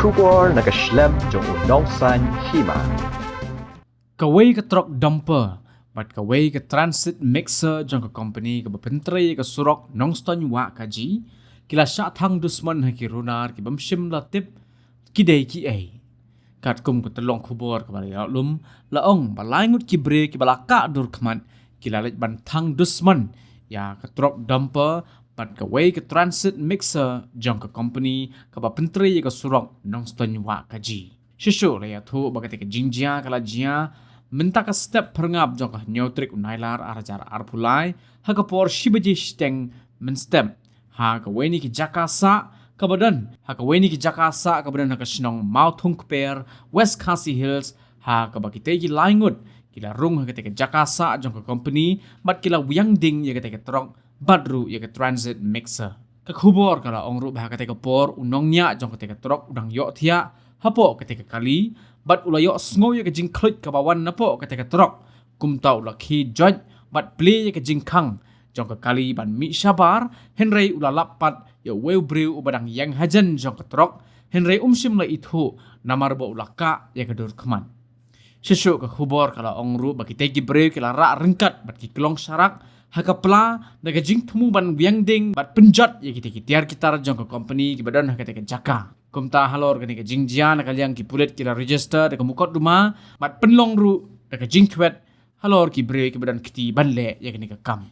kubor nakaslem jong unongsan hima. Kawai ke truck dumper, but kawai ke transit mixer jong ke company ke bepentri ke surok nongston wa kaji, kila syatang dusman haki runar ki bamshim latip kidai ki ai. Kat kum ke telong kubor ke balik lum, laong balangut ki bre ki balaka dur kemat, kila lej bantang dusman, ya ke truck dumper, but kawai ke transit mixer jong ke company ke bepentri ke surok nongston wa kaji. Shisho la ya thu bagate ke jingjia kala jia minta ka step perngap jong ka neutrik unailar arajar arpulai ha ka por shibaji steng min step ha ka weni ki jakasa ka badan ha ka weni ki jakasa ka badan ha ka snong mauthung per West Khasi Hills ha ka bakite ki laingut kila rung ha ka te jakasa jong ka company mat kila wiang ding ya ka te trok badru ya ka transit mixer ka khubor kala ongru ba ka te por unongnya jong ka te trok udang yo thia hapo ketika kali bat ulayo sngo ya ke jingklut ke bawan napo ketika trok kumtau laki joj bat play ya ke jingkang jong ke kali ban mi sabar henry ulalapat ya weu breu ubadang yang hajan jong ke trok henry umsim la itu namar ba ulaka ya ke dur keman sesu ke khubor kala ongru bagi tegi breu kala ra rengkat bat ki kelong sarak hakapla daga jing temu ban biangding bat penjat ya kita tiar kitar jong ke company ki badan hakate ke jaka kumta halor kani ke jingjian kaliang ki pulet kila register daga mukot rumah mat penlong ru daga jingkwet halor ki bre ki badan kiti banle ya kani ke kam